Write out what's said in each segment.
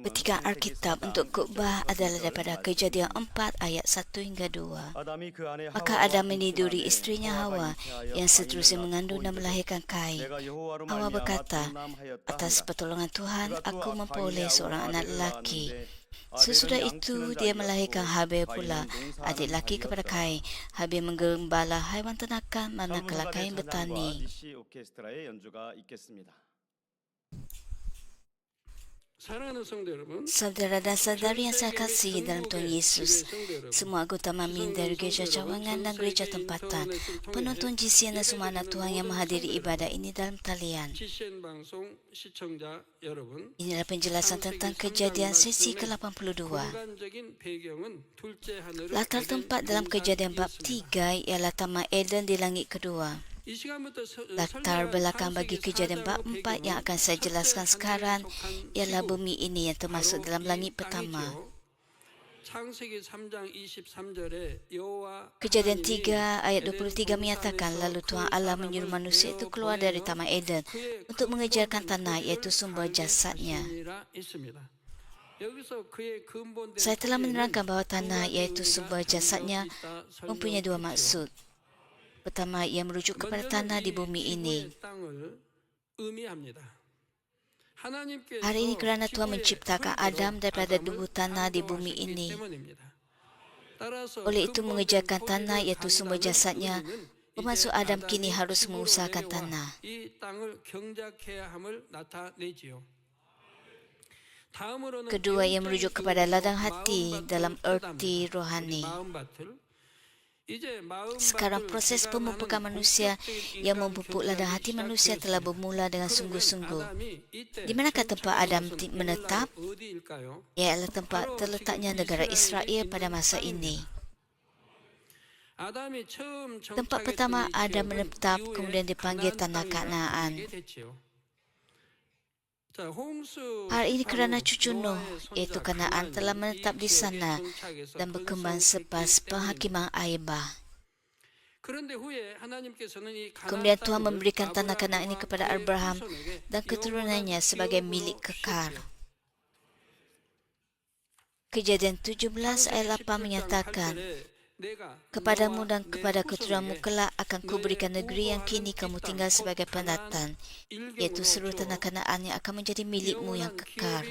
Petikan Alkitab untuk khotbah adalah daripada Kejadian 4 ayat 1 hingga 2. Maka Adam meniduri istrinya Hawa yang seterusnya mengandung dan melahirkan Kain. Hawa berkata, atas pertolongan Tuhan, aku memperoleh seorang anak lelaki. Sesudah itu, dia melahirkan Habil pula, adik lelaki kepada Kain. Habil menggembala haiwan ternakan, manakala Kain bertani. Saudara dan saudari yang saya kasihi dalam Tuhan Yesus, semua anggota Mamin dari Gereja Cawangan dan Gereja Tempatan, penonton GCN dan semua anak Tuhan yang menghadiri ibadah ini dalam talian. Inilah penjelasan tentang Kejadian sesi ke-82. Latar tempat dalam Kejadian bab 3 ialah Taman Eden di langit kedua. Latar belakang bagi Kejadian bab 4 yang akan saya jelaskan sekarang ialah bumi ini yang termasuk dalam langit pertama. Kejadian 3 ayat 23 menyatakan, lalu Tuhan Allah menyuruh manusia itu keluar dari Taman Eden untuk mengejarkan tanah, iaitu sumber jasadnya. Saya telah menerangkan bahawa tanah, iaitu sumber jasadnya, mempunyai dua maksud. Pertama, ia merujuk kepada tanah di bumi ini. Hari ini kerana Tuhan menciptakan Adam daripada debu tanah di bumi ini. Oleh itu, mengejarkan tanah, iaitu sumber jasadnya, bermaksud Adam kini harus mengusahakan tanah. Kedua, ia merujuk kepada ladang hati dalam erti rohani. Sekarang proses pemupukan manusia yang memupuk ladang hati manusia telah bermula dengan sungguh-sungguh. Di manakah tempat Adam menetap? Ialah tempat terletaknya negara Israel pada masa ini. Tempat pertama Adam menetap kemudian dipanggil Tanah Kanaan. Hari ini kerana cucu Nuh, iaitu Kanaan, telah menetap di sana dan berkembang selepas penghakiman air bah. Kemudian Tuhan memberikan tanah Kanaan ini kepada Abraham dan keturunannya sebagai milik kekal. Kejadian 17 ayat 8 menyatakan, kepadamu dan kepada keturunanmu kelak akan kuberikan negeri yang kini kamu tinggal sebagai pendatang, iaitu seluruh tanah Kanaan yang akan menjadi milikmu yang kekal.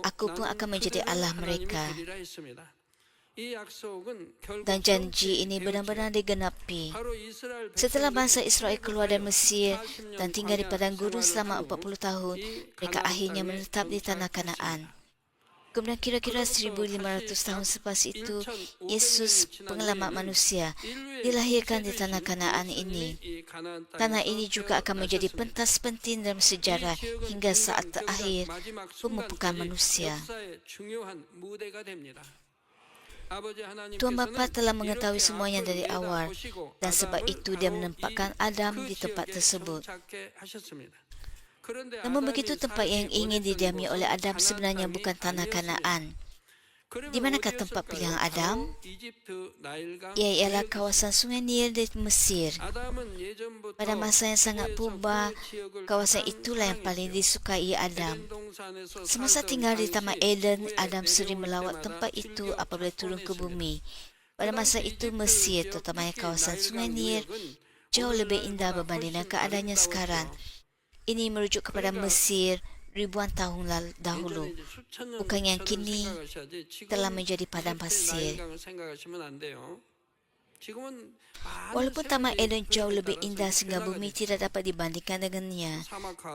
Aku pun akan menjadi Allah mereka. Dan janji ini benar-benar digenapi. Setelah bangsa Israel keluar dari Mesir dan tinggal di padang gurun selama 40 tahun, mereka akhirnya menetap di tanah Kanaan. Kemudian kira-kira 1,500 tahun selepas itu, Yesus, pengelamat manusia, dilahirkan di tanah Kanaan ini. Tanah ini juga akan menjadi pentas penting dalam sejarah hingga saat terakhir pemupukan manusia. Tuhan Bapa telah mengetahui semuanya dari awal, dan sebab itu dia menempatkan Adam di tempat tersebut. Namun begitu, tempat yang ingin didiami oleh Adam sebenarnya bukan tanah Kanaan. Di manakah tempat pilihan Adam? Ia ialah kawasan Sungai Nil di Mesir. Pada masa yang sangat purba, kawasan itulah yang paling disukai Adam. Semasa tinggal di Taman Eden, Adam sering melawat tempat itu apabila turun ke bumi. Pada masa itu, Mesir, terutamanya kawasan Sungai Nil, jauh lebih indah berbanding dengan keadaannya sekarang. Ini merujuk kepada Mesir ribuan tahun dahulu, bukan yang kini telah menjadi padang pasir. Walaupun Taman Eden jauh lebih indah sehingga bumi tidak dapat dibandingkan dengannya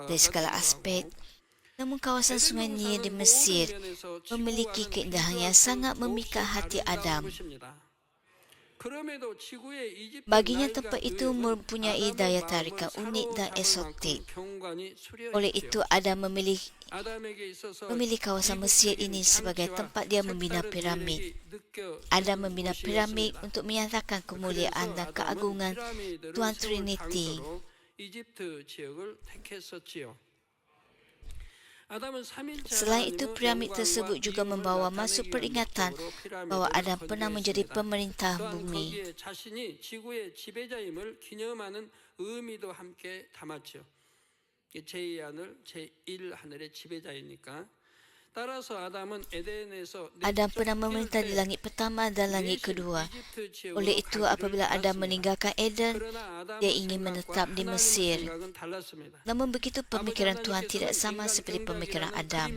dari segala aspek, namun kawasan Sungai Nil di Mesir memiliki keindahan yang sangat memikat hati Adam. Baginya tempat itu mempunyai daya tarikan unik dan eksotik. Oleh itu, Adam memilih kawasan Mesir ini sebagai tempat dia membina piramid. Adam membina piramid untuk menyatakan kemuliaan dan keagungan Tuhan Trinity. Selain itu, piramid tersebut juga membawa masuk peringatan bahawa Adam pernah menjadi pemerintah bumi. 제2하늘, 제1 하늘의 지배자이니까. 따라서 아담은 에덴에서 Adam pernah memerintah di langit pertama dan langit kedua. Oleh itu, apabila Adam meninggalkan Eden, dia ingin menetap di Mesir. Namun begitu, pemikiran Tuhan tidak sama seperti pemikiran Adam.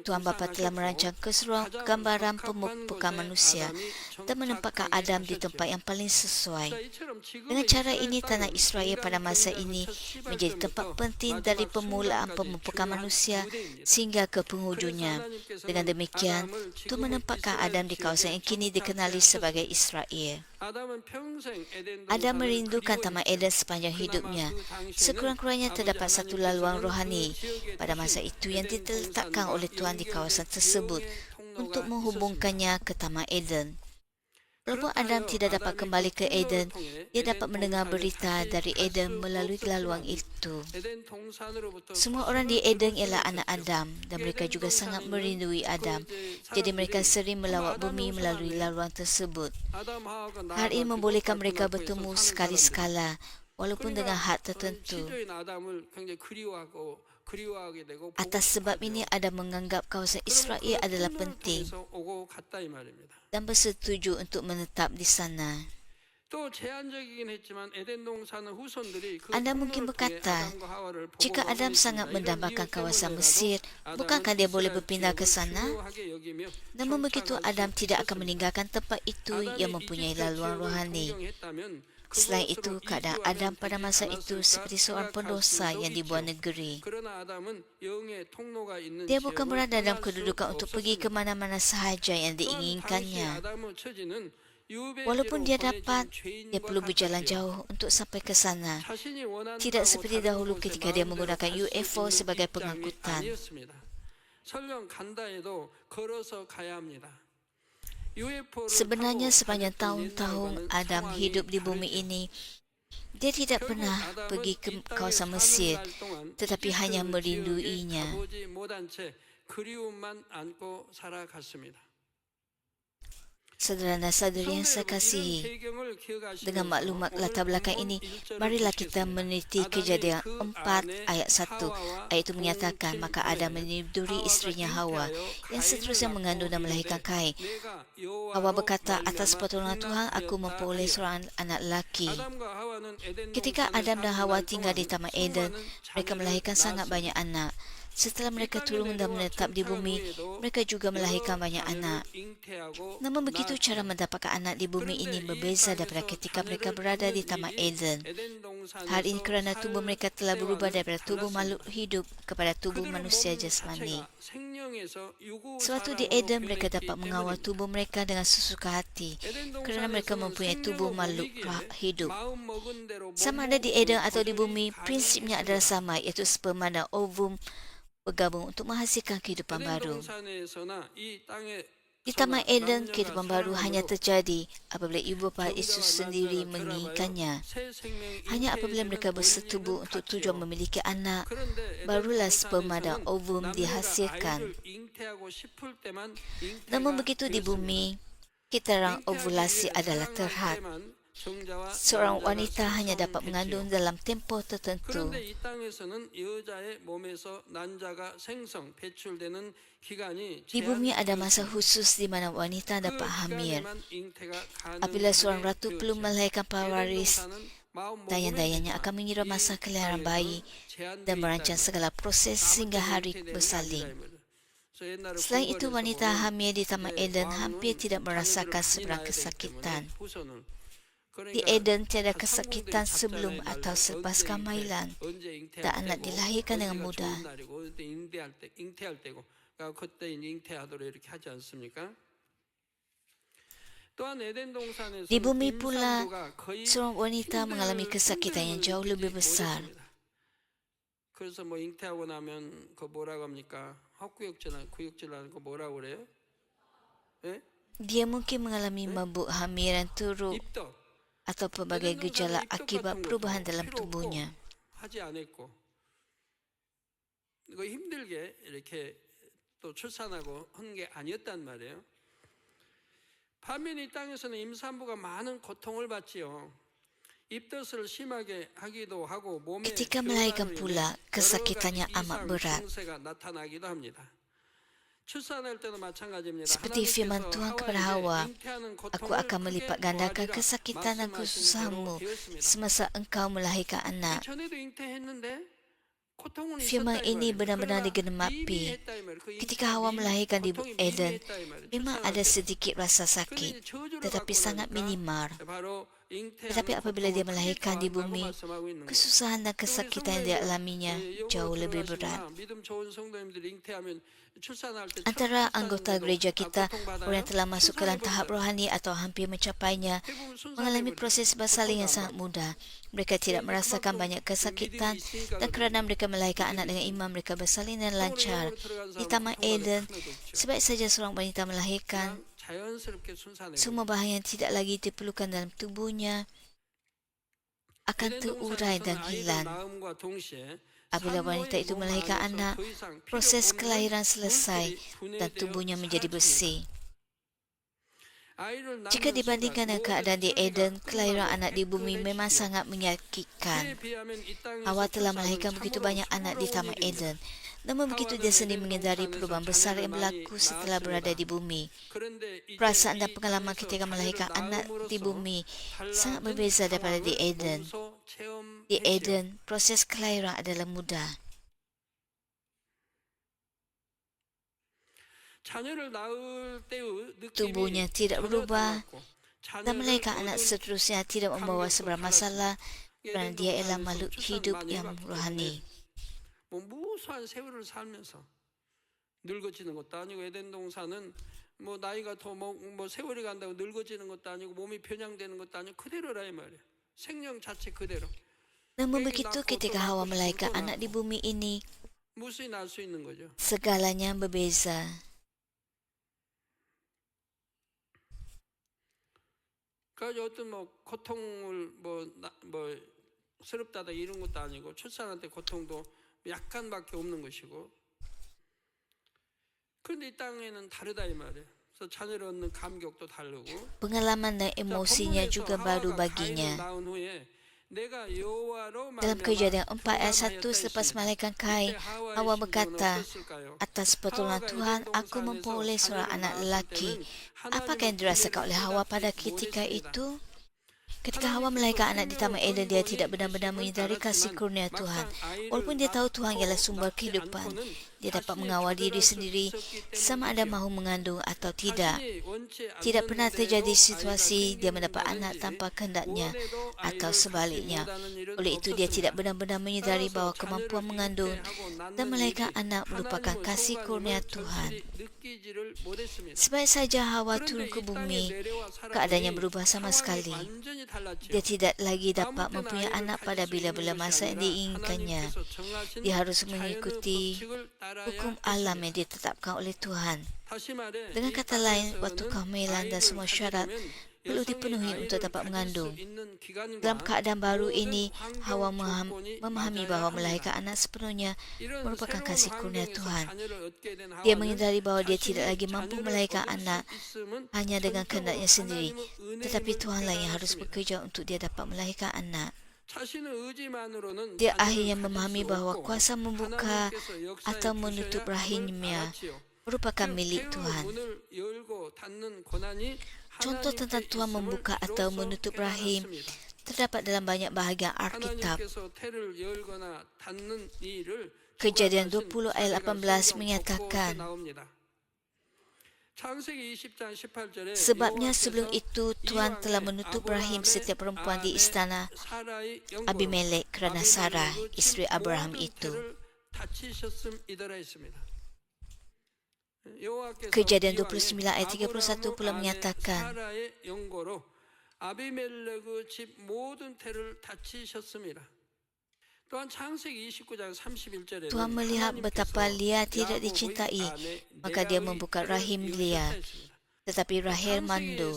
Tuhan Bapa telah merancang keseluruhan gambaran pemupukan manusia dan menempatkan Adam di tempat yang paling sesuai. Dengan cara ini, tanah Israel pada masa ini menjadi tempat penting dari permulaan pemupukan manusia sehingga ke penghujungnya. Dengan demikian, Tuhan menempatkan Adam di kawasan yang kini dikenali sebagai Israel. Adam merindukan Taman Eden sepanjang hidupnya. Sekurang-kurangnya terdapat satu laluan rohani pada masa itu yang diletakkan oleh Tuhan di kawasan tersebut untuk menghubungkannya ke Taman Eden. Walaupun Adam tidak dapat kembali ke Eden, dia dapat mendengar berita dari Eden melalui laluan itu. Semua orang di Eden ialah anak Adam dan mereka juga sangat merindui Adam. Jadi mereka sering melawat bumi melalui laluan tersebut. Hal ini membolehkan mereka bertemu sekali sekala, walaupun dengan had tertentu. Atas sebab ini, Adam menganggap kawasan Israel adalah penting dan bersetuju untuk menetap di sana. Anda mungkin berkata, jika Adam sangat mendambakan kawasan Mesir, bukankah dia boleh berpindah ke sana? Namun begitu, Adam tidak akan meninggalkan tempat itu yang mempunyai laluan rohani. Selain itu, keadaan Adam pada masa itu seperti seorang pendosa yang di buah negeri. Dia bukan berada dalam kedudukan untuk pergi ke mana-mana sahaja yang diinginkannya. Walaupun dia dapat, dia perlu berjalan jauh untuk sampai ke sana. Tidak seperti dahulu ketika dia menggunakan UFO sebagai pengangkutan. Sebenarnya sepanjang tahun-tahun Adam hidup di bumi ini, dia tidak pernah pergi ke kawasan Mesir, tetapi hanya merinduinya. Saudara dan saudari yang saya kasihi, dengan maklumat latar belakang ini, marilah kita meneliti Kejadian 4 ayat 1. Ayat itu menyatakan, maka Adam meniduri isterinya Hawa, yang seterusnya mengandung dan melahirkan Kain. Hawa berkata, atas pertolongan Tuhan, aku memperoleh seorang anak lelaki. Ketika Adam dan Hawa tinggal di Taman Eden, mereka melahirkan sangat banyak anak. Setelah mereka turun dan menetap di bumi, mereka juga melahirkan banyak anak. Namun begitu, cara mendapatkan anak di bumi ini berbeza daripada ketika mereka berada di Taman Eden. Hal ini kerana tubuh mereka telah berubah daripada tubuh makhluk hidup kepada tubuh manusia jasmani. Sewaktu di Eden, mereka dapat mengawal tubuh mereka dengan sesuka hati kerana mereka mempunyai tubuh makhluk hidup. Sama ada di Eden atau di bumi, prinsipnya adalah sama, iaitu sperma dan ovum bergabung untuk menghasilkan kehidupan baru. Di Taman Eden, kehidupan baru hanya terjadi apabila ibu bapa Yesus sendiri menginginkannya. Hanya apabila mereka bersetubuh untuk tujuan memiliki anak, barulah sperma dan ovum dihasilkan. Namun begitu di bumi, keterangan ovulasi adalah terhad. Seorang wanita hanya dapat mengandung dalam tempoh tertentu. Di bumi ada masa khusus di mana wanita dapat hamil. Apabila seorang ratu perlu melahirkan pewaris, dayang-dayangnya akan mengira masa kelahiran bayi dan merancang segala proses sehingga hari bersalin. Selain itu, wanita hamil di Taman Eden hampir tidak merasakan seberang kesakitan. Di Eden tiada kesakitan sebelum atau selepas kehamilan dan anak dilahirkan dengan mudah. Di bumi pula, seorang wanita mengalami kesakitan yang jauh lebih besar. 그래서 잉태하고 나면 그 뭐라고 합니까? 헛구역질하는 거 뭐라고 그래요? 예? Dia mungkin mengalami mabuk hamil dan turut atau pelbagai gejala akibat perubahan dalam tubuhnya. 하지 않았고 이거 힘들게 이렇게 또 출산하고 한 게 아니었단 말이에요. 반면에 이 땅에서는 임산부가 많은 고통을 받지요. 입덧을 심하게 하기도 하고 몸에 Ketika 교사로 melahirkan 인해 pula, 여러 kesakitannya 가지 amat 이상 berat. 증세가 나타나기도 합니다. 출산할 때도 마찬가지입니다. Seperti firman 하나님께서 Tuhan kepada 하와에게 Hawa, 잉태하는 Aku 고통을 akan melipat 크게 gandakan 더하리라 kesakitan dan 말씀하신 대로 kesusahanmu 되었습니다. semasa engkau melahirkan anak. 전에도 잉태했는데 고통은 Firman 있었다 이 ini 말이에요. benar-benar 그러나 digenapi. 미미했다 이 말이에요. 그 Ketika 잉태가 Hawa melahirkan di 고통이 Eden, 미미했다 이 말이에요. memang 출산할 ada 때. sedikit rasa 근데 sakit, 이제 저주를 tetapi 받고 sangat 나니까 minimal. 바로 Tetapi 잉태하는 apabila dia 고통을 크게 melahirkan di 더한다고 bumi, 말씀하고 있는 거예요. kesusahan dan kesakitan yang dia alaminya jauh lebih berat. 믿음 좋은 성도님들이 잉태하면 출산할 때 Antara 첫 anggota 출산인데도 gereja kita, 고통받아요? orang yang telah masuk ke dalam 순산해 tahap 버려요. rohani atau hampir mencapainya, 대부분 순산해 mengalami 버려요. proses bersalin yang sangat mudah. Mereka tidak merasakan banyak kesakitan dan kerana mereka melahirkan anak dengan iman, mereka bersalin dan lancar. Di Taman Eden, sebaik saja seorang wanita melahirkan, 그냥 자연스럽게 순산해 semua bahan yang tidak lagi diperlukan dalam tubuhnya akan terurai dan hilang. Apabila wanita itu melahirkan anak, proses kelahiran selesai dan tubuhnya menjadi bersih. Jika dibandingkan dengan keadaan di Eden, kelahiran anak di bumi memang sangat menyakitkan. Hawa telah melahirkan begitu banyak anak di Taman Eden. Namun begitu dia sendiri menyedari perubahan besar yang berlaku setelah berada di bumi. Perasaan dan pengalaman ketika melahirkan anak di bumi sangat berbeza daripada di Eden. Di Eden, proses kelahiran adalah mudah. Tubuhnya tidak berubah dan melahirkan anak seterusnya tidak membawa seberapa masalah kerana dia ialah makhluk hidup yang rohani. 뭐 무수한 세월을 살면서 늙어지는 것도 아니고 에덴 동산은 뭐 나이가 더 세월이 간다고 늙어지는 것도 아니고 몸이 변형되는 것도 아니고 그대로라 이 말이에요. 생명 자체 그대로. Namun begitu ketika Hawa melahirkan anak di bumi ini, 무수히 날 수 있는 거죠. segalanya berbeza. 그러니까 어떤 뭐 고통을 뭐 스럽다다 이런 것도 아니고 출산할 때 고통도 약간밖에 없는 것이고. 그런데 이 땅에는 다르다 이 말이에요. 그래서 자녀를 얻는 감격도 다르고. Pengalaman dan emosinya juga baru baginya. Dalam Kejadian 4 ayat 1, selepas melahirkan Kain, Hawa berkata, atas pertolongan Tuhan, aku memperoleh seorang anak lelaki. Apakah yang dirasakan oleh Hawa pada ketika itu? Ketika Hawa melahirkan anak di Taman Eden, dia tidak benar-benar menyedari kasih kurnia Tuhan. Walaupun dia tahu Tuhan ialah sumber kehidupan, dia dapat mengawal diri sendiri sama ada mahu mengandung atau tidak. Tidak pernah terjadi situasi dia mendapat anak tanpa kehendaknya atau sebaliknya. Oleh itu, dia tidak benar-benar menyedari bahawa kemampuan mengandung dan melahirkan anak merupakan kasih kurnia Tuhan. Sebaik saja Hawa turun ke bumi, keadaannya berubah sama sekali. Dia tidak lagi dapat mempunyai anak pada bila-bila masa yang diinginkannya. Dia harus mengikuti hukum alam yang ditetapkan oleh Tuhan. Dengan kata lain, waktu kehamilan dan semua syarat perlu dipenuhi untuk dapat mengandung. Dalam keadaan baru ini, Hawa memahami bahawa melahirkan anak sepenuhnya merupakan kasih kurnia Tuhan. Dia menyedari bahawa dia tidak lagi mampu melahirkan anak hanya dengan kehendaknya sendiri, tetapi Tuhanlah yang harus bekerja untuk dia dapat melahirkan anak. Dia akhirnya memahami bahawa kuasa membuka atau menutup rahimnya merupakan milik Tuhan. Contoh tentang Tuhan membuka atau menutup rahim terdapat dalam banyak bahagian Alkitab. Kejadian 20 ayat 18 menyatakan, sebabnya sebelum itu Tuhan telah menutup rahim setiap perempuan di istana Abimelek kerana Sarah, isteri Abraham itu. Kejadian 29 ayat 31 pula menyatakan, Tuhan melihat betapa Lia tidak dicintai, maka dia membuka rahim Lia. Tetapi Rahel mandu.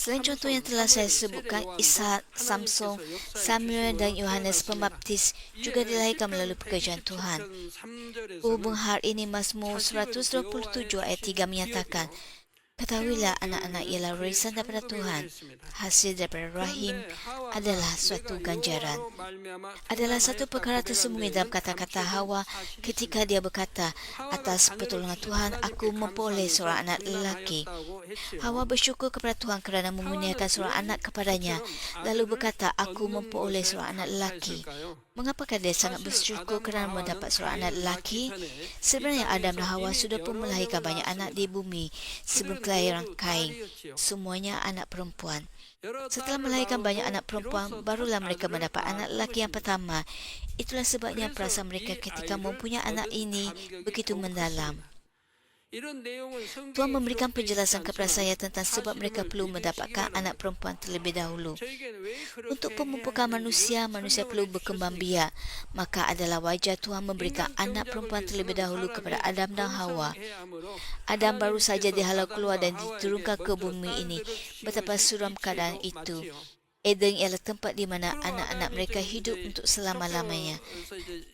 Selain contoh yang telah saya sebutkan, Ishak, Samson, Samuel dan Yohanes Pembaptis juga dilahirkan melalui pekerjaan Tuhan. Hubung hal ini Mazmur 127 ayat 3 menyatakan, ketahuilah anak-anak ialah warisan daripada Tuhan, hasil daripada rahim adalah suatu ganjaran. Adalah satu perkara tersembunyi dalam kata-kata Hawa ketika dia berkata, atas pertolongan Tuhan aku memperoleh seorang anak lelaki. Hawa bersyukur kepada Tuhan kerana memurniakan seorang anak kepadanya, lalu berkata, aku memperoleh seorang anak lelaki. Mengapakah dia sangat bersyukur kerana mendapat seorang anak lelaki? Sebenarnya Adam dan Hawa sudah pun melahirkan banyak anak di bumi sebelum kelahiran Kain. Semuanya anak perempuan. Setelah melahirkan banyak anak perempuan, barulah mereka mendapat anak lelaki yang pertama. Itulah sebabnya perasaan mereka ketika mempunyai anak ini begitu mendalam. Tuhan memberikan penjelasan kepada saya tentang sebab mereka perlu mendapatkan anak perempuan terlebih dahulu. Untuk pemumpukan manusia, manusia perlu berkembang biak. Maka adalah wajar Tuhan memberikan anak perempuan terlebih dahulu kepada Adam dan Hawa. Adam baru saja dihalau keluar dan diturunkan ke bumi ini. Betapa suram keadaan itu. Eden ialah tempat di mana anak-anak mereka hidup untuk selama-lamanya.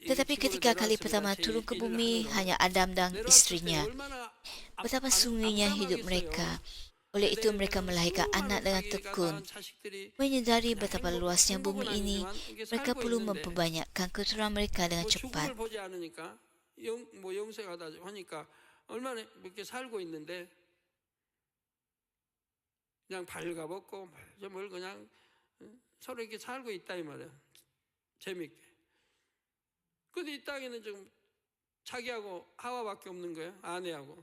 Tetapi ketika kali pertama turun ke bumi, hanya Adam dan isterinya. Betapa sunyinya hidup mereka. Oleh itu mereka melahirkan anak dengan tekun. Menyedari betapa luasnya bumi ini, mereka perlu memperbanyakkan keturunan mereka dengan cepat. 서로 이렇게 살고 있다 이 말이야. 재밌게. 근데 이 땅에는 지금 자기하고 하와밖에 없는 거예요. 아내하고.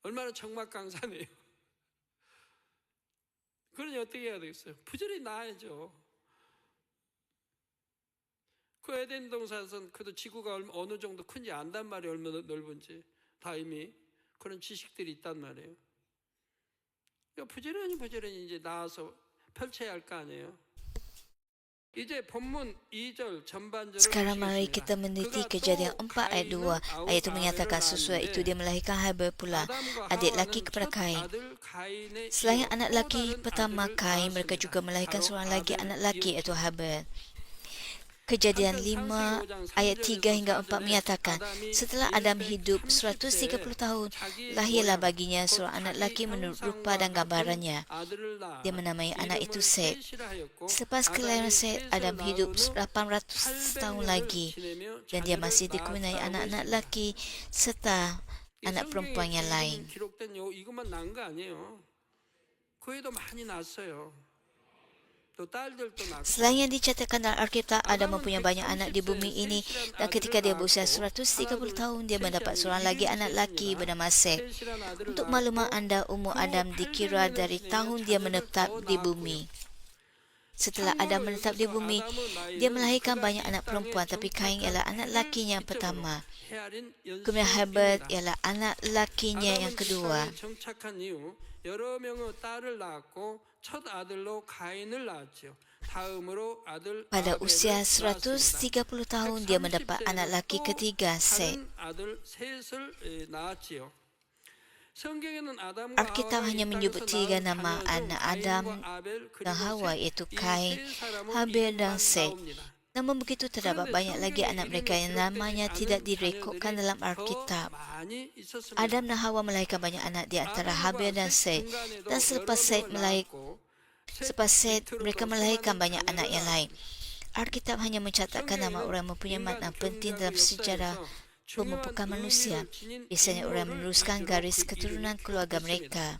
얼마나 적막강산이에요. 그러니 어떻게 해야 되겠어요? 부지런히 낳아야죠. 그 에덴 동산에서는 그래도 지구가 어느 정도 큰지 안단 말이에요. 얼마나 넓은지. 다 이미 그런 지식들이 있단 말이에요. 그러니까 부지런히 이제 낳아서 펼쳐야 할 거 아니에요. 이제 본문 2절 전반절을 Sekarang mari kita meneliti Kejadian 4 ayat 2. Ayat itu menyatakan sesuai itu dia melahirkan Habel pula, adik laki kepada Kain. Selain anak laki pertama Kain, mereka juga melahirkan seorang lagi anak laki iaitu Habel. Kejadian 5 ayat 3 hingga 4 menyatakan, setelah Adam hidup 130 tahun, lahirlah baginya seorang anak lelaki menurut rupa dan gambarannya. Dia menamai anak itu Set. Selepas kelahiran Set, Adam hidup 800 tahun lagi dan dia masih dikurniai anak-anak lelaki serta anak perempuan yang lain. Selain yang dicatatkan dalam Alkitab, Adam mempunyai banyak anak di bumi ini dan ketika dia berusia 130 tahun, dia mendapat seorang lagi anak lelaki bernama Set. Untuk maklumat anda, umur Adam dikira dari tahun dia menetap di bumi. Setelah Adam menetap di bumi, dia melahirkan banyak anak perempuan, tapi Kain ialah anak lakinya yang pertama. Kemudian Habel ialah anak lakinya yang kedua. 여러 명의 딸을 낳았고 첫 아들로 가인을 낳았죠. 다음으로 아들 Pada usia 130 tahun dia mendapat anak laki ketiga Set. 아들 셋을 낳았지요. Alkitab hanya menyebut 3 nama anak Adam dan Hawa iaitu Kain, Habel dan Set. Namun begitu terdapat banyak lagi anak mereka yang namanya tidak direkodkan dalam Alkitab. Adam dan Hawa melahirkan banyak anak di antara Habel dan Set. Dan selepas Set mereka melahirkan banyak anak yang lain. Alkitab hanya mencatatkan nama orang yang mempunyai makna penting dalam sejarah pemumpukan manusia. Biasanya orang meneruskan garis keturunan keluarga mereka.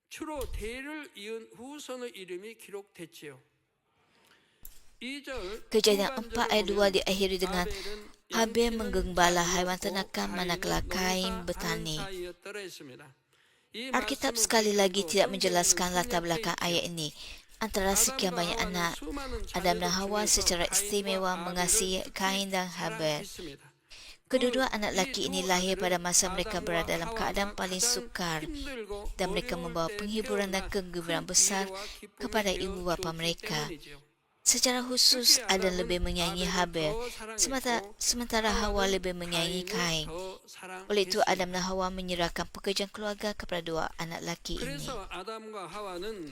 주로 대를 이은 후손의 이름이 기록됐지요. Kejadian 4 ayat 2 diakhiri dengan Habel menggembala haiwan ternakan manakala Kain bertani. Alkitab sekali lagi tidak menjelaskan latar belakang ayat ini. Antara sekian banyak anak, Adam dan Hawa secara istimewa mengasihi Kain dan Habel. Kedua-dua anak lelaki ini lahir pada masa mereka berada dalam keadaan paling sukar dan mereka membawa penghiburan dan kegembiraan besar kepada ibu bapa mereka. Secara khusus, 특히 Adam lebih 아담은 menyayangi 아벨을 Habel, 더 사랑했고 sementara Hawa 하와는 lebih menyayangi Kain. 가인을 더 Oleh itu, Adam 사랑했습니다. dan Hawa menyerahkan pekerjaan keluarga kepada dua anak laki ini. 그래서 아담과 하와는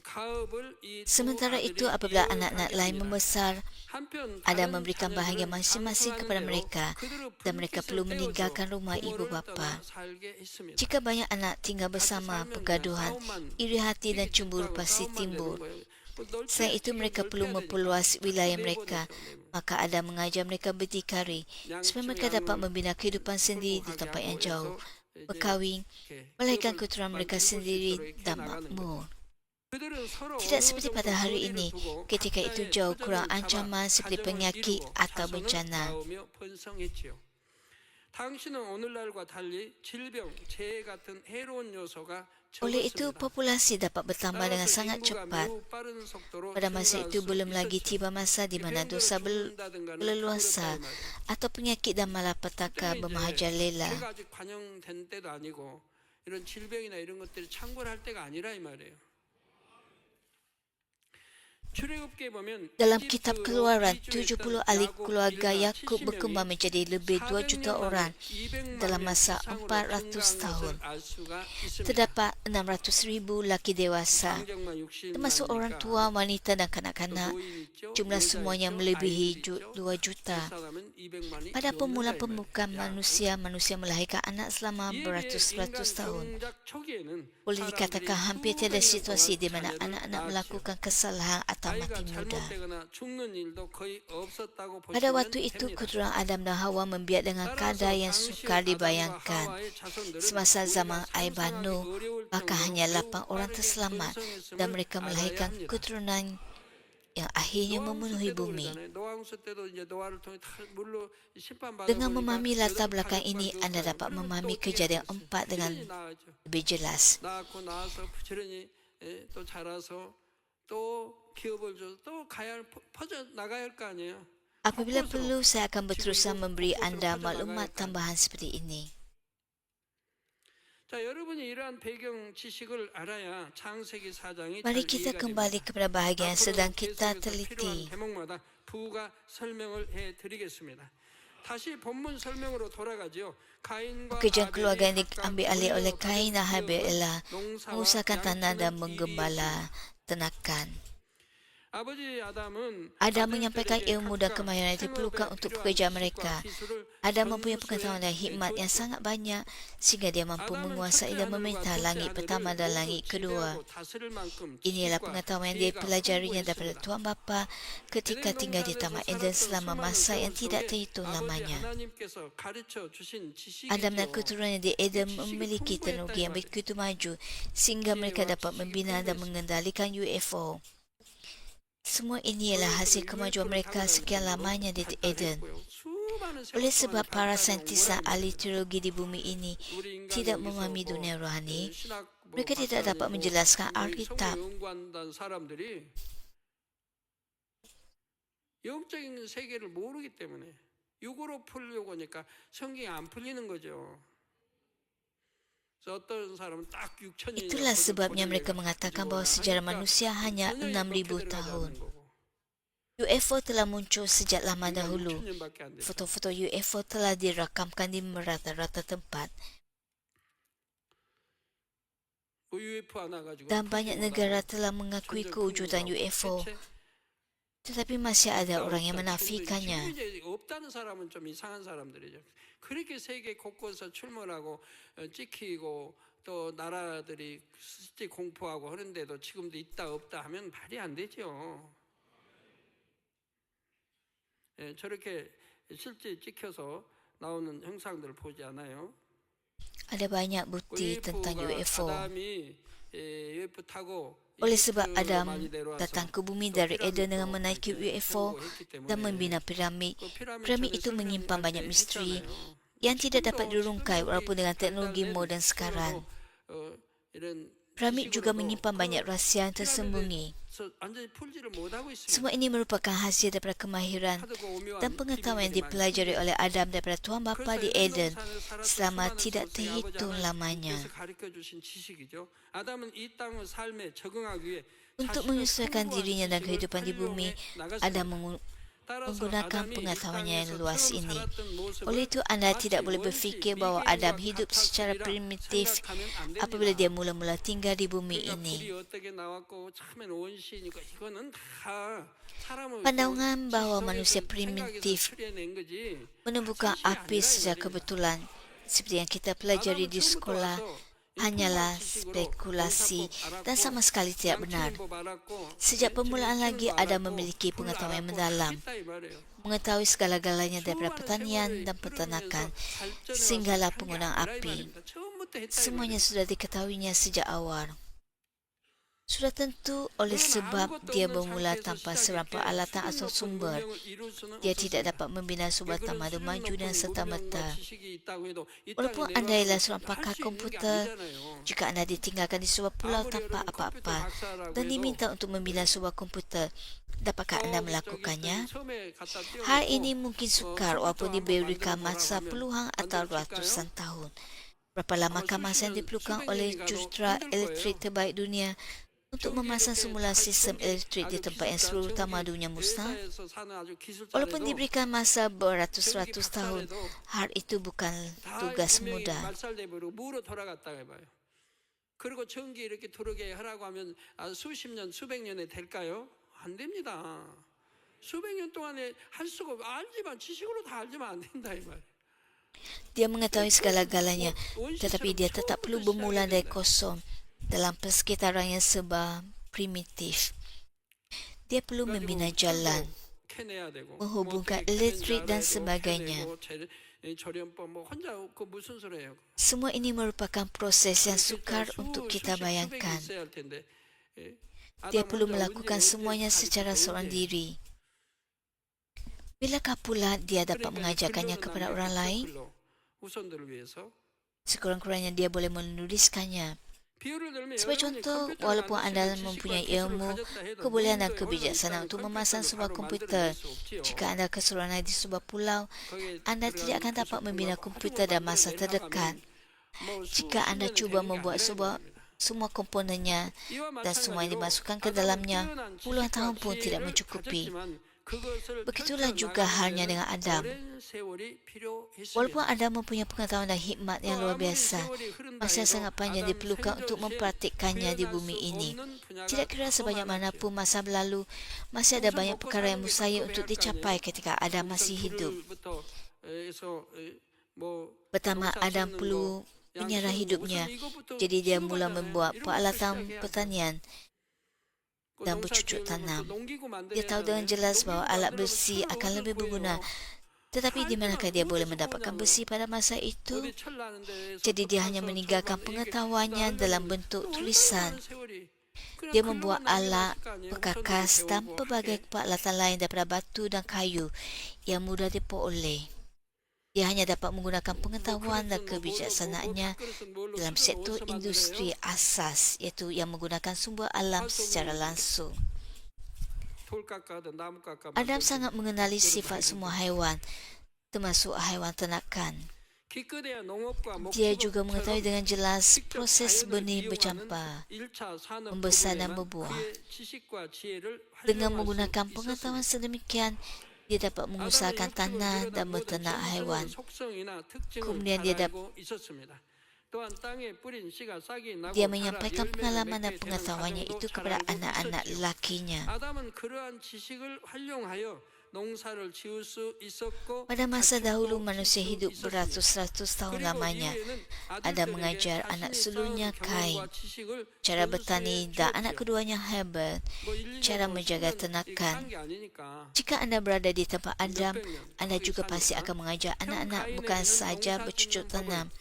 가업을 이 두 Sementara itu, 아들이 apabila anak-anak 이어가게 lain 합니다. membesar, 한편 Adam 다른 memberikan bahagian 자녀들은 masing-masing kepada 장성하는 대로 mereka 그들의 dan mereka 분깃을 perlu 떼어줘 meninggalkan rumah ibu 부모를 떠나 bapa. 살게 했습니다. Jika banyak anak tinggal 같이 bersama, 살면 그냥 pergaduhan, 싸움만 iri hati dan 찌기찌기하고 cemburu pasti 싸움만 되는 timbul. 거예요. 뭐 넓혀야 Selain itu, 지금 mereka perlu 넓혀야 되니까 memperluas 자꾸 wilayah mereka. 내보내죠. 내보내. Maka Adam mengajar mereka berdikari supaya mereka dapat membina kehidupan sendiri di tempat yang jauh, berkahwin, melahirkan keturunan mereka sendiri dan makmur. Tidak seperti pada hari ini, ketika itu jauh kurang ancaman seperti penyakit atau bencana. 당신은 오늘날과 달리 질병, 재해 같은 해로운 요소가 Oleh itu, 적었습니다. populasi dapat bertambah dengan sangat cepat. Pada masa itu belum lagi tiba masa di mana dosa berleluasa atau penyakit dan malapetaka bermerajalela. 해가 아직 반영된 때도 아니고 이런 질병이나 이런 것들이 창궐할 때가 아니라 이 말이에요. 출애굽기에 보면 Dalam kitab Keluaran, 70 ahli keluarga Yakub berkembang menjadi lebih 2 juta orang dalam masa 400 tahun. Terdapat 600,000 laki dewasa, termasuk orang tua, wanita dan kanak-kanak. Jumlah semuanya melebihi 2 juta. Pada permulaan pembukaan manusia melahirkan anak selama beratus-ratus tahun. Boleh dikatakan hampir tiada situasi di mana anak-anak melakukan kesalahan atau mati muda. Pada waktu itu, keturunan Adam dan Hawa membiak dengan kadar yang sukar dibayangkan. Semasa zaman air Nuh, maka hanya 8 orang terselamat dan mereka melahirkan keturunan yang akhirnya memenuhi bumi. Dengan memahami latar belakang ini, anda dapat memahami kejadian 4 dengan lebih jelas. Apabila perlu, saya akan berterusan memberi anda maklumat tambahan seperti ini. Mari kita kembali kepada bahagian yang sedang kita teliti. Pekerjaan keluarga yang diambil alih oleh Kain dan Habel ialah mengusahakan tanah dan menggembala ternakan. Adam menyampaikan ilmu dan kemahiran yang diperlukan untuk pekerjaan mereka. Adam mempunyai pengetahuan dan hikmat yang sangat banyak sehingga dia mampu menguasai dan memerintah langit pertama dan langit kedua. Inilah pengetahuan yang dia pelajarinya daripada Tuhan Bapa ketika tinggal di Taman Eden selama masa yang tidak terhitung lamanya. Adam dan keturunannya di Eden memiliki teknologi yang begitu maju sehingga mereka dapat membina dan mengendalikan UFO. Semua ini ialah hasil kemajuan mereka sekian lamanya di Eden. Oleh sebab para saintis dan ahli teologi di bumi ini tidak memahami dunia rohani, mereka tidak dapat menjelaskan Alkitab. 영적인 세계를 모르기 때문에 육으로 풀려고 하니까 성경이 안 풀리는 거죠. Itulah sebabnya mereka mengatakan bahawa sejarah manusia hanya 6,000 tahun. UFO telah muncul sejak lama dahulu. Foto-foto UFO telah dirakamkan di merata-rata tempat. Dan banyak negara telah mengakui kewujudan UFO. Tetapi masih ada orang yang menafikannya. 그렇게 세계 곳곳에서 출몰하고 찍히고 또 나라들이 실제 공포하고 하는데도 지금도 있다 없다 하면 말이 안 되죠. 저렇게 실제 찍혀서 나오는 형상들을 보지 않아요. Ada banyak bukti tentang UFO. UFO 타고 Oleh sebab Adam datang ke bumi dari Eden dengan menaiki UFO dan membina piramid. Piramid itu menyimpan banyak misteri yang tidak dapat dirungkai walaupun dengan teknologi moden sekarang. Piramid juga menyimpan banyak rahsia yang tersembunyi. Semua ini merupakan hasil daripada kemahiran dan pengetahuan yang dipelajari oleh Adam daripada Tuhan Bapa di Eden selama tidak terhitung lamanya. Untuk menyesuaikan dirinya dan kehidupan di bumi, Adam menggunakan pengetahuannya yang luas ini. Oleh itu, Anda tidak boleh berfikir bahawa Adam hidup secara primitif apabila dia mula-mula tinggal di bumi ini. Pandangan bahawa manusia primitif menemukan api secara kebetulan, seperti yang kita pelajari di sekolah, hanyalah spekulasi dan sama sekali tidak benar. Sejak permulaan lagi, Adam memiliki pengetahuan yang mendalam, mengetahui segala-galanya daripada pertanian dan peternakan, sehinggalah penggunaan api. Semuanya sudah diketahuinya sejak awal. Sudah tentu oleh sebab dia bermula tanpa seorang peralatan atau sumber, dia tidak dapat membina sebuah tamadun maju dan serta-merta. Walaupun anda ialah seorang pakar komputer, jika anda ditinggalkan di sebuah pulau tanpa apa-apa dan diminta untuk membina sebuah komputer, dapatkah anda melakukannya? Hal ini mungkin sukar walaupun diberikan masa puluhan atau ratusan tahun. Berapa lamakah masa yang diperlukan oleh jurutera elektrik terbaik dunia untuk memasang semula sistem elektrik di tempat yang seluruh tamadunnya musnah? Walaupun diberikan masa beratus-ratus tahun, hal itu bukan tugas mudah. 그리고 전기 이렇게 들어오게 하라고 하면 수십 년, 수백 년에 될까요? 안 됩니다. 수백 년 동안에 할 수가 알지만 지식으로 다 알지만 안 된다 이 말. Dia mengetahui segala-galanya, tetapi dia tetap perlu bermula dari kosong dalam persekitaran yang serba primitif. Dia perlu membina jalan, menghubungkan elektrik dan sebagainya. Semua ini merupakan proses yang sukar untuk kita bayangkan. Dia perlu melakukan semuanya secara seorang diri. Bilakah pula dia dapat mengajarkannya kepada orang lain? Sekurang-kurangnya dia boleh menuliskannya. Sebagai contoh, walaupun anda mempunyai ilmu, kebolehan dan kebijaksanaan untuk memasang sebuah komputer, jika anda keseluruhan di sebuah pulau, anda tidak akan dapat membina komputer dalam masa terdekat. Jika anda cuba membuat semua komponennya dan semua yang dimasukkan ke dalamnya, puluhan tahun pun tidak mencukupi. Begitulah juga halnya dengan Adam. Walaupun Adam mempunyai pengetahuan dan hikmat yang luar biasa, masa yang sangat panjang diperlukan untuk mempraktikkannya di bumi ini. Tidak kira sebanyak manapun masa berlalu, masih ada banyak perkara yang mustahil untuk dicapai ketika Adam masih hidup. Pertama, Adam perlu menyerah hidupnya, jadi dia mula membuat peralatan pertanian dan bercucuk tanam. Dia tahu dengan jelas bahawa alat besi akan lebih berguna. Tetapi di manakah dia boleh mendapatkan besi pada masa itu? Jadi dia hanya meninggalkan pengetahuannya dalam bentuk tulisan. Dia membuat alat, perkakas dan pelbagai peralatan lain daripada batu dan kayu yang mudah diperoleh. Dia hanya dapat menggunakan pengetahuan dan kebijaksanaannya dalam sektor industri asas, iaitu yang menggunakan sumber alam secara langsung. Adam sangat mengenali sifat semua haiwan, termasuk haiwan ternakan. Dia juga mengetahui dengan jelas proses benih bercampur, membesar dan berbuah. Dengan menggunakan pengetahuan sedemikian, dia dapat mengusahakan tanah dan berternak haiwan. Kemudian dia menyampaikan pengalaman dan pengetahuannya itu kepada anak-anak lelakinya. Pada masa dahulu, manusia hidup beratus-ratus tahun lamanya. Adam mengajar anak sulungnya Kain cara bertani dan anak keduanya Habel cara menjaga ternakan. Jika anda berada di tempat Adam, anda juga pasti akan mengajar anak-anak bukan sahaja bercucuk tanam,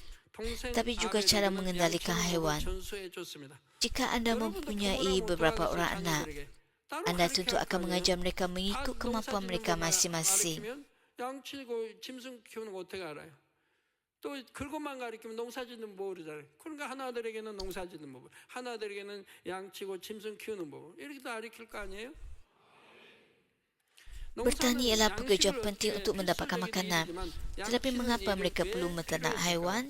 tapi juga cara mengendalikan haiwan. Jika anda mempunyai beberapa orang anak, anda tentu akan mengajar mereka mengikut kemampuan mereka masing-masing. 또 그것만 가르치면 농사짓는 법을 잘해. 그러니까 하나들에게는 농사짓는 법을, 하나들에게는 양치고 짐승 키우는 법을 이렇게 다 가르칠 거 아니에요? Bertani ialah pekerjaan penting untuk mendapatkan makanan. Tetapi mengapa mereka perlu menternak haiwan?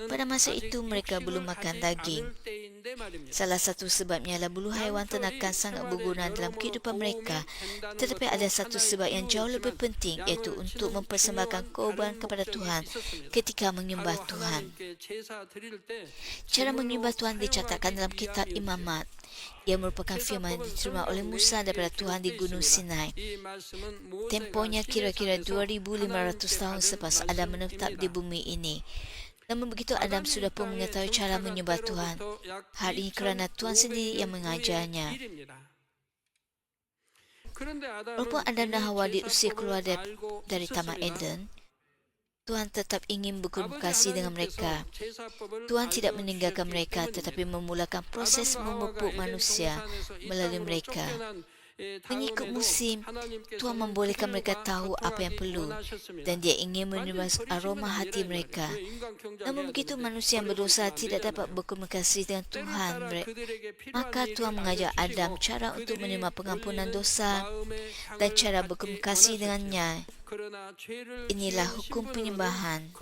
Pada masa itu mereka belum makan daging. Salah satu sebabnya adalah bulu haiwan ternakan sangat berguna dalam kehidupan mereka. Tetapi ada satu sebab yang jauh lebih penting, iaitu untuk mempersembahkan korban kepada Tuhan ketika menyembah Tuhan. Cara menyembah Tuhan dicatatkan dalam kitab Imamat. Ia merupakan firman yang diterima oleh Musa daripada Tuhan di Gunung Sinai. Tempohnya kira-kira 2,500 tahun selepas Adam menetap di bumi ini. Namun begitu Adam sudah pun mengetahui cara menyembah Tuhan. Hal ini kerana Tuhan sendiri yang mengajarnya. Walaupun Adam dan Hawa diusir keluar dari Taman Eden, Tuhan tetap ingin berkomunikasi dengan mereka. Tuhan tidak meninggalkan mereka tetapi memulakan proses memupuk manusia melalui mereka. Mengikut musim, Tuhan membolehkan mereka tahu apa yang perlu dan Dia ingin menerima aroma hati mereka. Namun begitu manusia yang berdosa tidak dapat berkomunikasi dengan Tuhan, maka Tuhan mengajar Adam cara untuk menerima pengampunan dosa dan cara berkomunikasi dengannya. Inilah hukum penyembahan.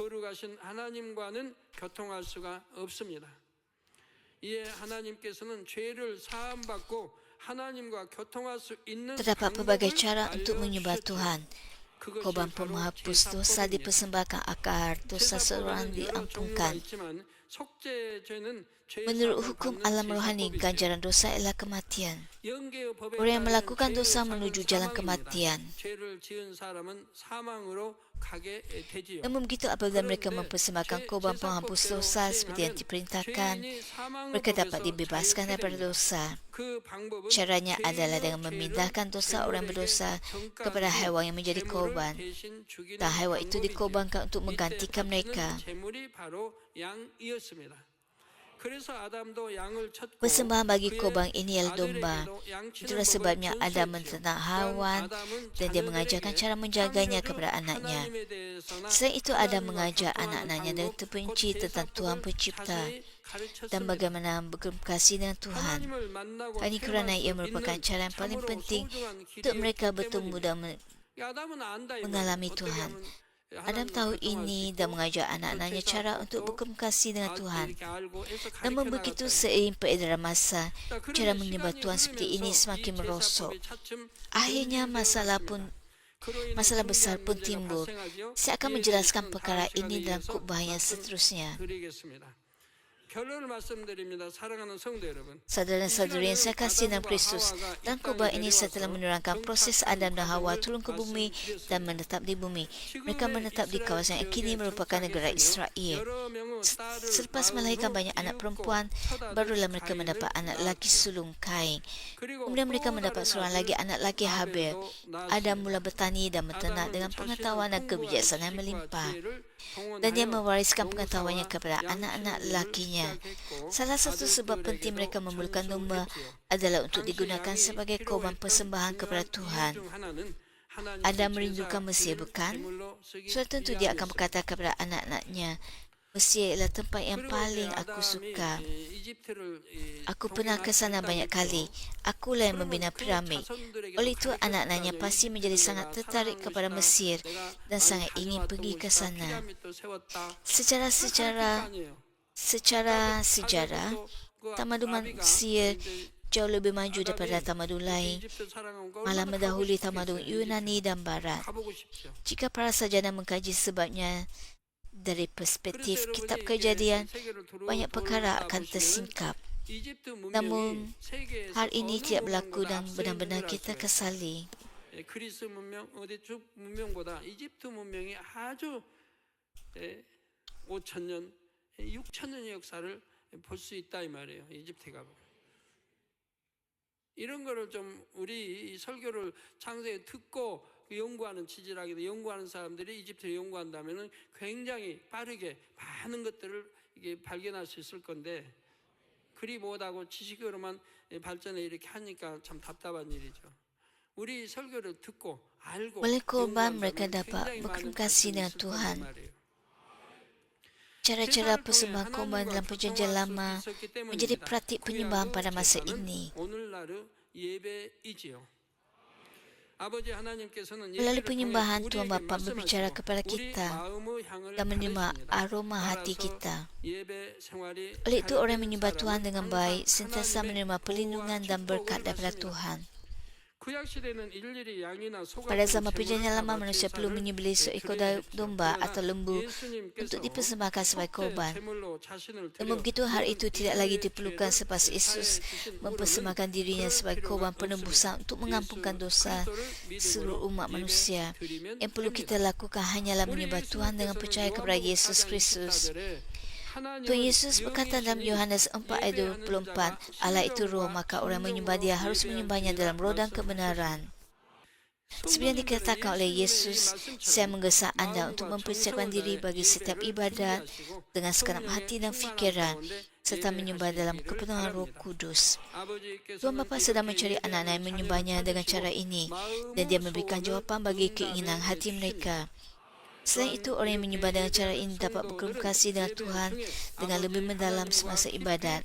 Terdapat pelbagai cara untuk menyembah Tuhan. Korban penghapus dosa dipersembahkan agar dosa seorang diampunkan. Menurut hukum alam rohani, ganjaran dosa ialah kematian. Orang yang melakukan dosa menuju jalan kematian. Namun begitu apabila mereka mempersembahkan korban penghapus dosa seperti yang diperintahkan, mereka dapat dibebaskan daripada dosa. Caranya adalah dengan memindahkan dosa orang berdosa kepada haiwan yang menjadi korban. Dan haiwan itu dikorbankan untuk menggantikan mereka. Persembahan bagi korban ini adalah domba. Itulah sebabnya Adam menternak haiwan dan dia mengajarkan cara menjaganya kepada anaknya. Selain itu Adam mengajar anak-anaknya dengan terperinci tentang Tuhan Pencipta dan bagaimana berkomunikasi dengan Tuhan. Hanya kerana ia merupakan cara yang paling penting untuk mereka bertemu dan mengalami Tuhan. Adam tahu ini dan mengajar anak-anaknya cara untuk berkomunikasi dengan Tuhan. Namun begitu seiring peredaran masa, cara menyembah Tuhan seperti ini semakin merosot. Akhirnya masalah besar pun timbul. Saya akan menjelaskan perkara ini dalam khutbah yang seterusnya. Saudara-saudari yang saya kasih dalam Kristus, dalam khutbah ini saya telah menerangkan proses Adam dan Hawa turun ke bumi dan menetap di bumi. Mereka menetap di kawasan yang kini merupakan negara Israel. Selepas melahirkan banyak anak perempuan, barulah mereka mendapat anak lelaki sulung Kain. Kemudian mereka mendapat seorang lagi anak lelaki Habel. Adam mula bertani dan menternak dengan pengetahuan dan kebijaksanaan melimpah. Dan dia mewariskan pengetahuannya kepada anak-anak lelakinya. Salah satu sebab penting mereka memerlukan domba adalah untuk digunakan sebagai korban persembahan kepada Tuhan. Adam merindukan Mesir, bukan? Sudah tentu dia akan berkata kepada anak-anaknya, Mesir ialah tempat yang paling aku suka. Aku pernah ke sana banyak kali. Akulah yang membina piramid. Oleh itu, anak-anaknya pasti menjadi sangat tertarik kepada Mesir dan sangat ingin pergi ke sana. Secara sejarah, tamadun Mesir jauh lebih maju daripada tamadun lain, malah mendahului tamadun Yunani dan Barat. Jika para sarjana mengkaji sebabnya dari perspektif kitab Kejadian, banyak perkara akan tersingkap. Namun, hal ini tidak berlaku dan benar-benar kita kesali. 그리스 문명, 어디쪽 문명보다 이집트 문명이 아주 5,000년, 6,000년의 역사를 볼 수 있다 이 말이에요. 이집트에 가보면. 이런 거를 좀 우리 설교를 창세에 듣고 연구하는 지질학에도 연구하는 사람들이 이집트를 연구한다면은 굉장히 빠르게 많은 것들을 이게 발견할 수 있을 건데 그리 못하고 지식으로만 발전해 이렇게 하니까 참 답답한 일이죠. 우리 설교를 듣고 알고 Oleh korban mereka dapat berkomunikasi dengan Tuhan. Cara-cara persembahan korban dalam perjanjian lama menjadi praktik penyembahan pada masa ini. 아버지 하나님께서는 Melalui 예배를 통해 penyembahan Tuhan 우리에게 Bapa berbicara 말씀하시고 kepada 우리 kita 마음의 향을 dan menerima 받으십니다. aroma hati 따라서 kita. 예배 생활이 Oleh itu 잘 orang yang 되는 menyembah Tuhan 사람은 dengan 항상 baik sentiasa 하나님의 menerima perlindungan dan berkat 축복을 daripada 받습니다. Tuhan. 구약 시대는 일일이 양이나 소가 Pada zaman perjanjian lama, manusia perlu menyembelih seekor domba atau lembu untuk dipersembahkan sebagai korban. Namun begitu, hal itu tidak lagi diperlukan selepas Yesus mempersembahkan dirinya sebagai korban penebusan untuk mengampunkan dosa seluruh umat manusia. Yang perlu kita lakukan hanyalah menyembah Tuhan dengan percaya kepada Yesus Kristus. Tuhan Yesus berkata dalam Yohanes 4 ayat 24, Allah itu roh, maka orang menyembah dia harus menyembahnya dalam roh dan kebenaran. Seperti yang dikatakan oleh Yesus, saya menggesa anda untuk mempersiapkan diri bagi setiap ibadat dengan segenap hati dan fikiran, serta menyembah dalam kepenuhan Roh Kudus. Tuhan Bapa sedang mencari anak-anak yang menyembahnya dengan cara ini, dan dia memberikan jawapan bagi keinginan hati mereka. Selain itu, orang yang menyembah dengan cara ini dapat berkomunikasi dengan Tuhan dengan lebih mendalam semasa ibadat.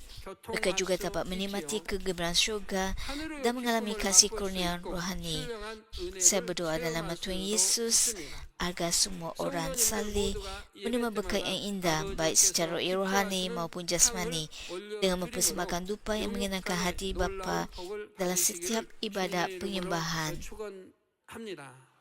Mereka juga dapat menikmati kegembiraan syurga dan mengalami kasih kurnia rohani. Saya berdoa dalam nama Tuhan Yesus agar semua orang saleh menerima berkat yang indah baik secara rohani maupun jasmani dengan mempersembahkan dupa yang menyenangkan hati Bapa dalam setiap ibadat penyembahan. 축원합니다.